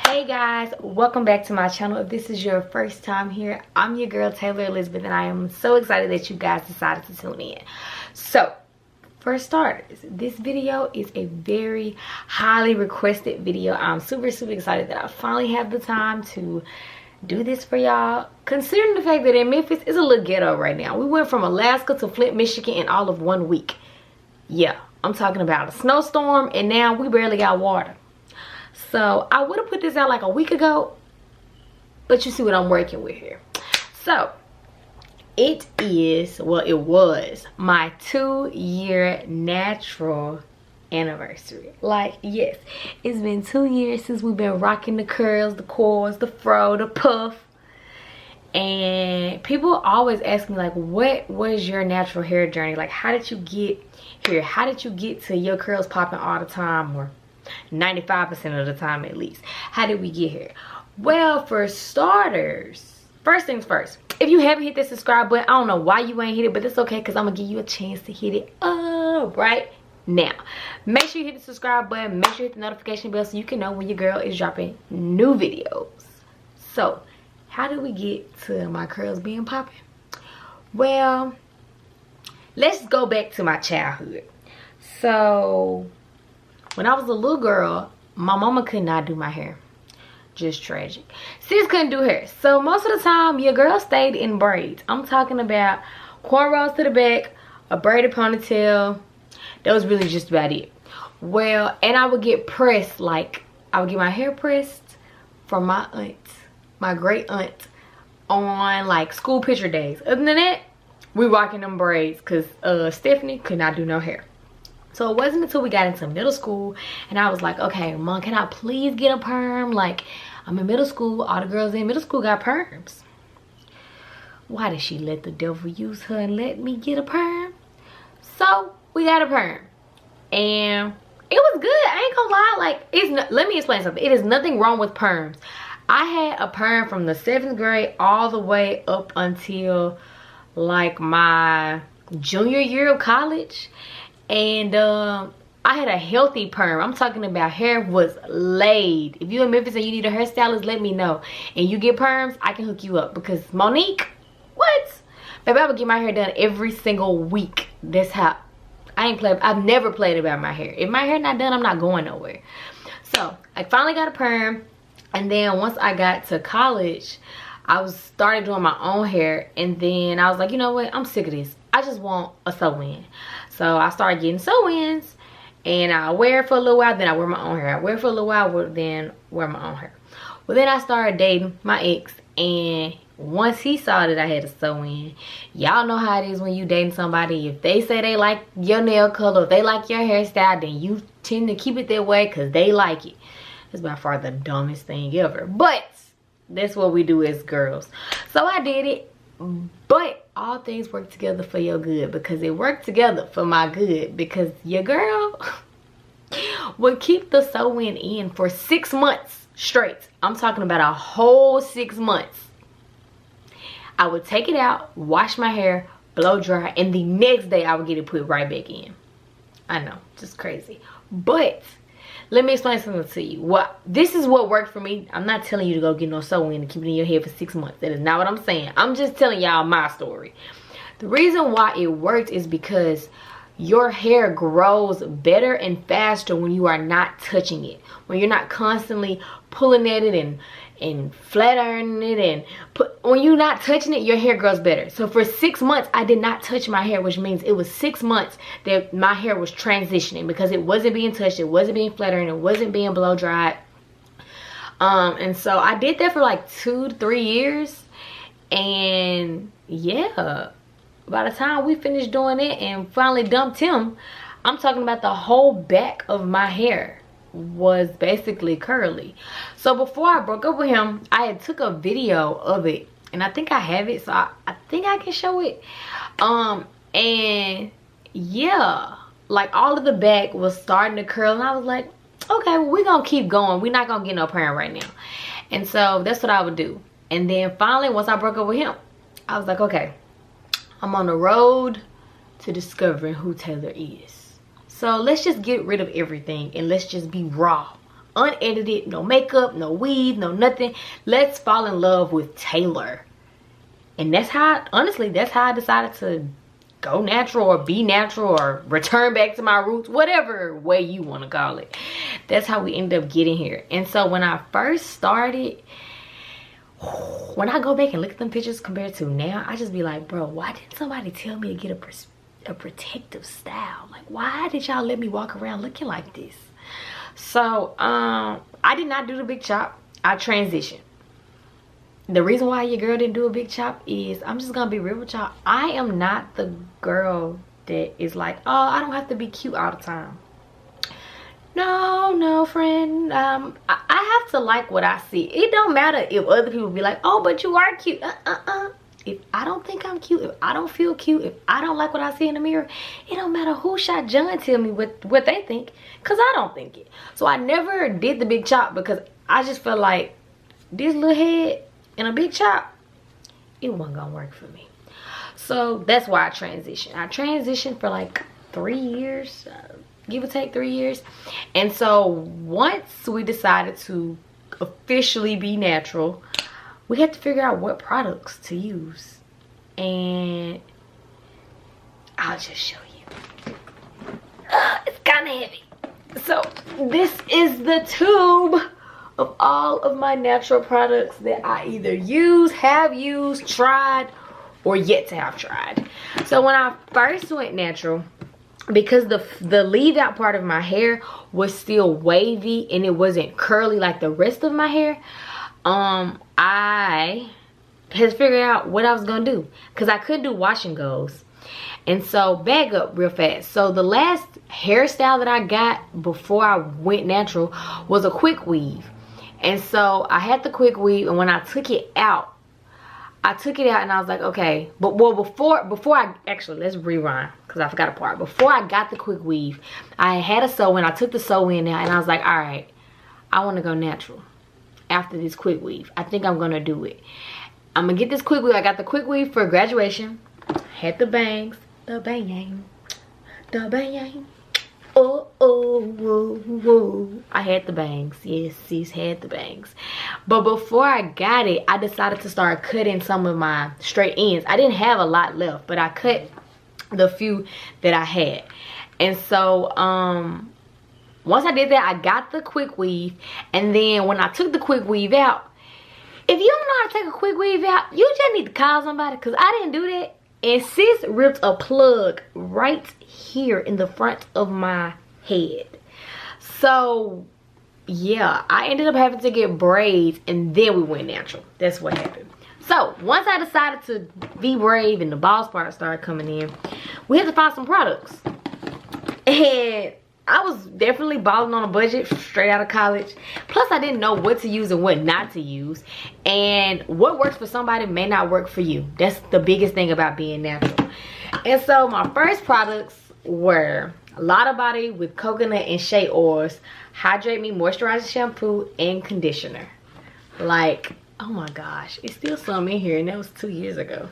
Hey guys, welcome back to my channel. If this is your first time here, I'm your girl Taylor Elizabeth, and I am so excited that you guys decided to tune in. So for starters, this video is a very highly requested video. I'm super excited that I finally have the time to do this for y'all, considering the fact that in Memphis it's a little ghetto right now. We went from Alaska to Flint, Michigan in all of 1 week. Yeah, I'm talking about a snowstorm, and now we barely got water. So I would have put this out like a week ago, but you see what I'm working with here. So it is, well, it was my 2-year natural anniversary. Like, yes, it's been 2 years since we've been rocking the curls, the coils, the fro, the puff. And people always ask me, like, what was your natural hair journey? Like, how did you get here? How did you get to your curls popping all the time, or 95% of the time at least? How did we get here? Well, for starters, first things first, if you haven't hit the subscribe button, I don't know why you ain't hit it, but it's okay, because I'm gonna give you a chance to hit it up right now. Make sure you hit the subscribe button, make sure you hit the notification bell so you can know when your girl is dropping new videos. So how did we get to my curls being popping? Well, let's go back to my childhood. So when I was a little girl, my mama could not do my hair. Just tragic. Sis couldn't do hair. So most of the time, your girl stayed in braids. I'm talking about cornrows to the back, a braided ponytail. That was really just about it. Well, and I would get pressed, like, I would get my hair pressed from my aunt, my great aunt, on like school picture days. Other than that, we rocking them braids, because Stephanie could not do no hair. So it wasn't until we got into middle school and I was like, okay, Mom, can I please get a perm? Like, I'm in middle school. All the girls in middle school got perms. Why did she let the devil use her and let me get a perm? So we got a perm. And it was good. I ain't gonna lie. Like, let me explain something. It is nothing wrong with perms. I had a perm from the 7th grade all the way up until like my junior year of college. And I had a healthy perm. I'm talking about hair was laid. If you're in Memphis and you need a hairstylist, let me know. And you get perms, I can hook you up. Because Monique, what? Baby, I would get my hair done every single week. That's how, I've never played about my hair. If my hair not done, I'm not going nowhere. So I finally got a perm. And then once I got to college, I started doing my own hair. And then I was like, you know what? I'm sick of this. I just want a sew-in. So I started getting sew-ins, and I wear it for a little while, then I wear my own hair. I wear it for a little while, then wear my own hair. Well, then I started dating my ex, and once he saw that I had a sew-in, y'all know how it is when you dating somebody. If they say they like your nail color, if they like your hairstyle, then you tend to keep it that way because they like it. It's by far the dumbest thing ever, but that's what we do as girls. So I did it. But all things work together for your good, because it worked together for my good, because your girl would keep the sew-in in for 6 months straight. I'm talking about a whole 6 months. I would take it out, wash my hair, blow dry, and the next day I would get it put right back in. I know, just crazy. But let me explain something to you. This is what worked for me. I'm not telling you to go get no sew-in and keep it in your head for 6 months. That is not what I'm saying. I'm just telling y'all my story. The reason why it worked is because your hair grows better and faster when you are not touching it. When you're not constantly pulling at it and flat ironing it, and when you're not touching it, your hair grows better. So for 6 months I did not touch my hair, which means it was 6 months that my hair was transitioning, because it wasn't being touched, it wasn't being flat ironed, it wasn't being blow dried. And so I did that for like 2 to 3 years, and yeah, by the time we finished doing it and finally dumped him, I'm talking about the whole back of my hair was basically curly. So before I broke up with him, I had took a video of it, and I think I have it, so I think I can show it. And yeah, like all of the back was starting to curl, and I was like, okay, well, we're gonna keep going. We're not gonna get no parent right now. And so that's what I would do. And then finally, once I broke up with him, I was like, okay, I'm on the road to discovering who Taylor is. So let's just get rid of everything and let's just be raw, unedited, no makeup, no weave, no nothing. Let's fall in love with Taylor. And that's how, honestly, that's how I decided to go natural or be natural or return back to my roots, whatever way you want to call it. That's how we ended up getting here. And so when I first started, when I go back and look at them pictures compared to now, I just be like, bro, why didn't somebody tell me to get a protective style? Like, why did y'all let me walk around looking like this? So I did not do the big chop. I transitioned. The reason why your girl didn't do a big chop is, I'm just gonna be real with y'all, I am not the girl that is like, oh, I don't have to be cute all the time. No, friend. I have to like what I see. It don't matter if other people be like, oh, but you are cute. If I don't think I'm cute, if I don't feel cute, if I don't like what I see in the mirror, it don't matter who shot John tell me what they think, because I don't think it. So I never did the big chop because I just felt like this little head and a big chop, it wasn't gonna work for me. So that's why I transitioned. I transitioned for like 3 years, give or take 3 years. And so once we decided to officially be natural, we had to figure out what products to use. And I'll just show you. It's kind of heavy. So this is the tube of all of my natural products that I either use, have used, tried, or yet to have tried. So when I first went natural, because the leave out part of my hair was still wavy and it wasn't curly like the rest of my hair, I had figured out what I was gonna do, because I couldn't do wash and goes. And so, back up real fast. So the last hairstyle that I got before I went natural was a quick weave. And so I had the quick weave, and when I took it out, and I was like, okay. But well, before I actually, let's rewind, because I forgot a part. Before I got the quick weave, I had a sew-in. I took the sew-in out, and I was like, all right, I want to go natural after this quick weave. I think I'm gonna do it. I'm gonna get this quick weave. I got the quick weave for graduation. Had the bangs, the bang, the bang. Oh. I had the bangs. Yes, sis had the bangs. But before I got it, I decided to start cutting some of my straight ends. I didn't have a lot left, but I cut the few that I had. And so once I did that, I got the quick weave. And then when I took the quick weave out, if you don't know how to take a quick weave out, you just need to call somebody, because I didn't do that. And sis ripped a plug right here in the front of my head. So yeah, I ended up having to get braids, and then we went natural. That's what happened. So once I decided to be brave and the balls part started coming in, we had to find some products. And I was definitely balling on a budget straight out of college. Plus, I didn't know what to use and what not to use. And what works for somebody may not work for you. That's the biggest thing about being natural. And so my first products were a lot of body with coconut and shea oils, Hydrate Me moisturizing shampoo and conditioner. Like, oh my gosh, it's still some in here, and that was 2 years ago.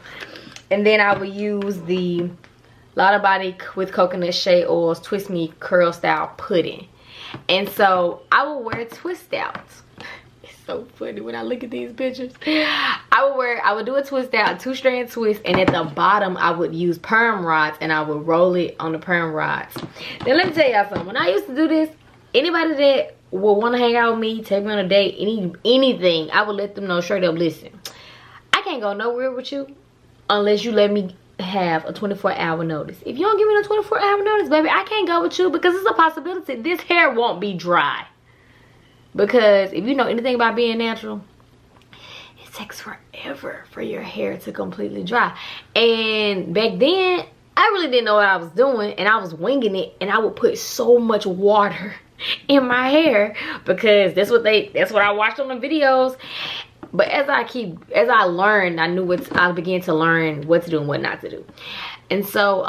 And then I would use the Lot of Body with coconut shea oils Twist Me curl style pudding. And so I would wear twist outs. It's so funny when I look at these pictures. I would do a twist out, 2-strand twist, and at the bottom I would use perm rods, and I would roll it on the perm rods. Then let me tell y'all something. When I used to do this, anybody that would want to hang out with me, take me on a date, anything, I would let them know straight up, listen, I can't go nowhere with you unless you let me have a 24-hour notice. If you don't give me no 24-hour notice, baby, I can't go with you, because it's a possibility this hair won't be dry. Because if you know anything about being natural, it takes forever for your hair to completely dry. And back then, I really didn't know what I was doing, and I was winging it, and I would put so much water in my hair, because that's what I watched on the videos. But as I learned, I began to learn what to do and what not to do. And so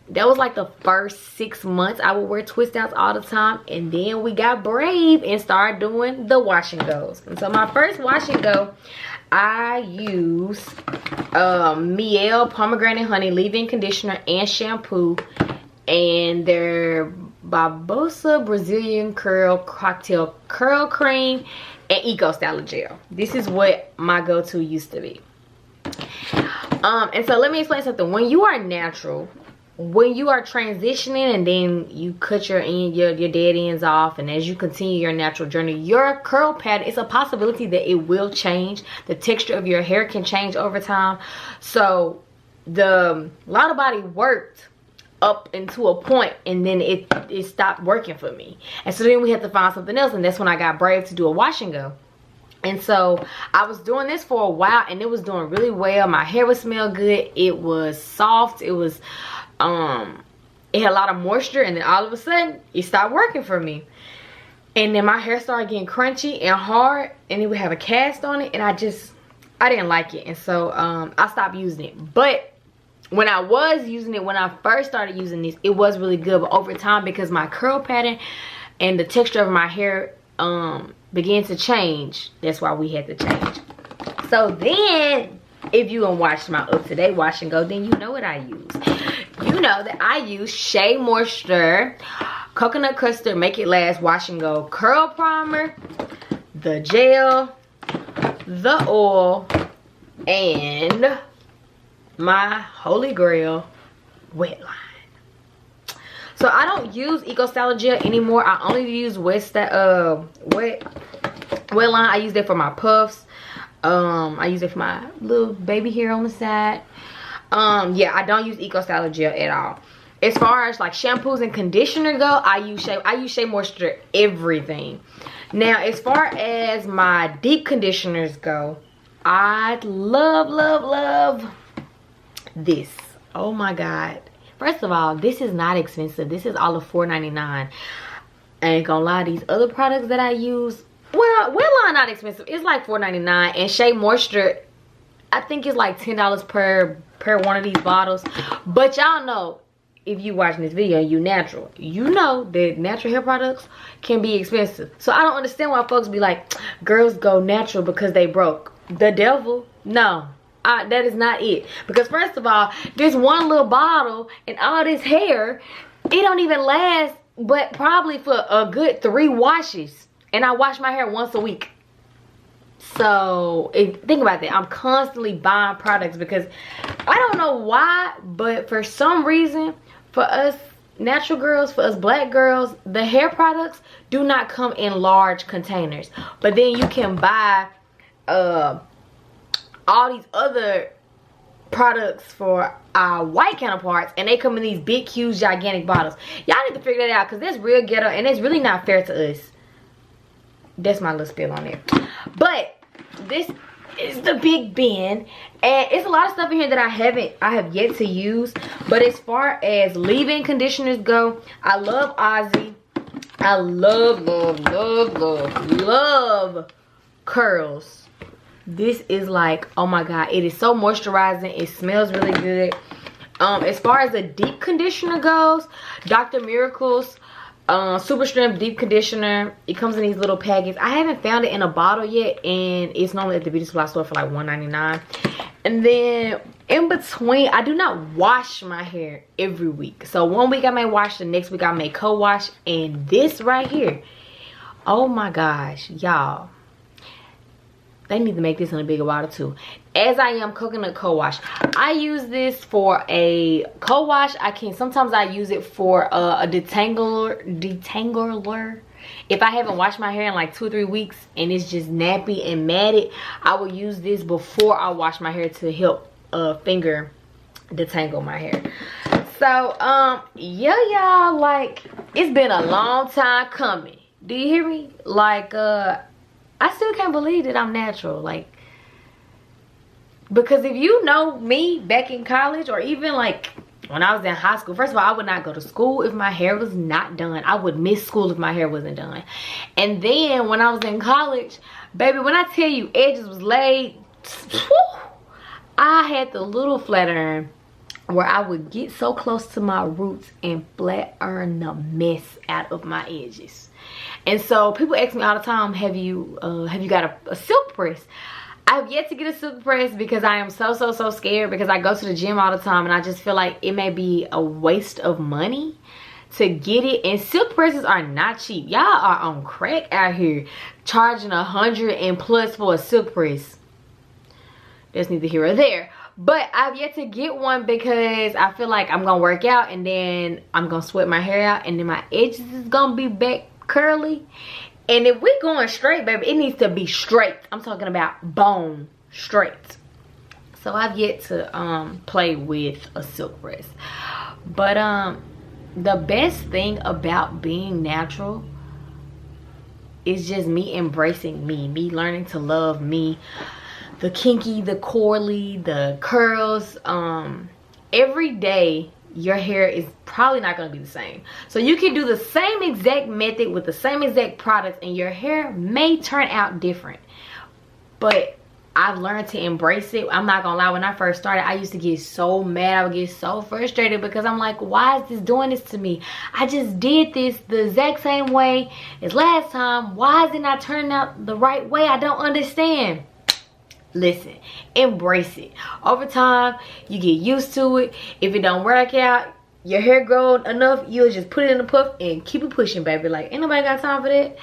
that was like the first 6 months I would wear twist outs all the time. And then we got brave and started doing the wash and goes. And so my first wash and go, I use Miele pomegranate honey leave-in conditioner and shampoo, and their Babosa Brazilian curl cocktail curl cream and Eco Styler gel. This is what my go-to used to be. And so let me explain something. When you are natural, when you are transitioning and then you cut your dead ends off, and as you continue your natural journey, your curl pattern, it's a possibility that it will change. The texture of your hair can change over time. So the Lotta Body worked up into a point, and then it stopped working for me. And so then we had to find something else, and that's when I got brave to do a wash and go. And so I was doing this for a while, and it was doing really well. My hair would smell good. It was soft. It was it had a lot of moisture, and then all of a sudden it stopped working for me. And then my hair started getting crunchy and hard, and it would have a cast on it, and I didn't like it. And so I stopped using it. But when I was using it, when I first started using this, it was really good. But over time, because my curl pattern and the texture of my hair began to change, that's why we had to change. So then, if you gonna watch my up-to-date wash and go, then you know what I use. You know that I use Shea Moisture Coconut Custard Make It Last Wash and Go Curl Primer, the gel, the oil, and my holy grail, wet line. So I don't use Eco Styler gel anymore. I only use wet line. I use that for my puffs. I use it for my little baby hair on the side. Yeah, I don't use Eco Styler gel at all. As far as like shampoos and conditioner go, I use Shea Moisture everything. Now, as far as my deep conditioners go, I love this. Oh my god. First of all, this is not expensive. This is all of $4.99. I ain't gonna lie, these other products that I use, well, Wetline not expensive. It's like $4.99, and Shea Moisture, I think it's like $10 per one of these bottles. But y'all know, if you watching this video and you natural, you know that natural hair products can be expensive. So I don't understand why folks be like, girls go natural because they broke. The devil? No. That is not it. Because first of all, this one little bottle and all this hair, it don't even last but probably for a good 3 washes. And I wash my hair once a week. So think about that. I'm constantly buying products because I don't know why, but for some reason, for us natural girls, for us black girls, the hair products do not come in large containers. But then you can buy all these other products for our white counterparts, and they come in these big, huge, gigantic bottles. Y'all need to figure that out, because that's real ghetto, and it's really not fair to us. That's my little spill on it. But this is the Big Ben, and it's a lot of stuff in here that I have yet to use. But as far as leave-in conditioners go, I love Ozzy. I love curls. This is like, oh my god, it is so moisturizing. It smells really good. As far as the deep conditioner goes, Dr. Miracle's Super Strength Deep Conditioner, it comes in these little packets. I haven't found it in a bottle yet, and it's normally at the beauty supply store for like $1.99. And then in between, I do not wash my hair every week. So one week I may wash, the next week I may co-wash. And this right here, oh my gosh, y'all, they need to make this in a bigger bottle too. As I am coconut co-wash, I use this for a co-wash. Sometimes I use it for a detangler. If I haven't washed my hair in like 2 or 3 weeks and it's just nappy and matted, I will use this before I wash my hair to help finger detangle my hair. So yeah, y'all, like, it's been a long time coming. Do you hear me? Like I still can't believe that I'm natural. Like, because if you know me back in college, or even like when I was in high school, first of all, I would not go to school if my hair was not done. I would miss school if my hair wasn't done. And then when I was in college, baby, when I tell you edges was laid, I had the little flat iron where I would get so close to my roots and flat iron the mess out of my edges. And so people ask me all the time, have you got a silk press? I've yet to get a silk press because I am so scared, because I go to the gym all the time and I just feel like it may be a waste of money to get it. And silk presses are not cheap. Y'all are on crack out here charging $100 and plus for a silk press. That's neither here or there. But I've yet to get one because I feel like I'm gonna work out and then I'm gonna sweat my hair out and then my edges is gonna be back curly. And if we going straight, baby, it needs to be straight. I'm talking about bone straight. So I've yet to play with a silk press. But the best thing about being natural is just me embracing me learning to love me. The kinky, the coily, the curls. Every day your hair is probably not going to be the same. So you can do the same exact method with the same exact products and your hair may turn out different. But I've learned to embrace it. I'm not gonna lie, when I first started, I used to get so mad. I would get so frustrated because I'm like, why is this doing this to me? I just did this the exact same way as last time. Why is it not turning out the right way? I don't understand. Listen, embrace it. Over time, you get used to it. If it don't work out, your hair grown enough, you'll just put it in a puff and keep it pushing, baby. Like, ain't nobody got time for that.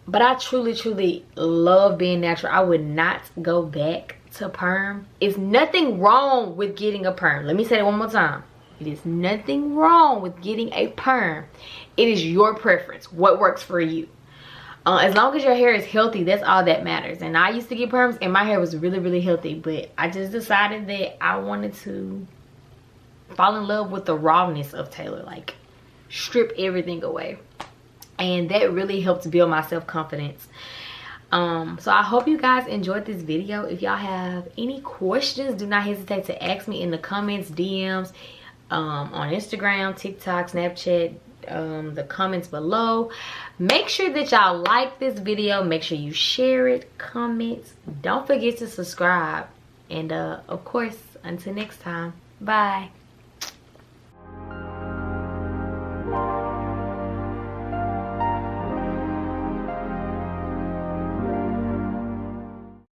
But I truly love being natural. I would not go back to perm. It's nothing wrong with getting a perm. Let me say it one more time. It is nothing wrong with getting a perm. It is your preference. What works for you. As long as your hair is healthy, that's all that matters. And I used to get perms and my hair was really healthy. But I just decided that I wanted to fall in love with the rawness of Taylor. Like, strip everything away. And that really helped build my self-confidence. So I hope you guys enjoyed this video. If y'all have any questions, do not hesitate to ask me in the comments, DMs, on Instagram, TikTok, Snapchat, the comments below. Make sure that y'all like this video. Make sure you share it, comment. Don't forget to subscribe. And of course, until next time, bye.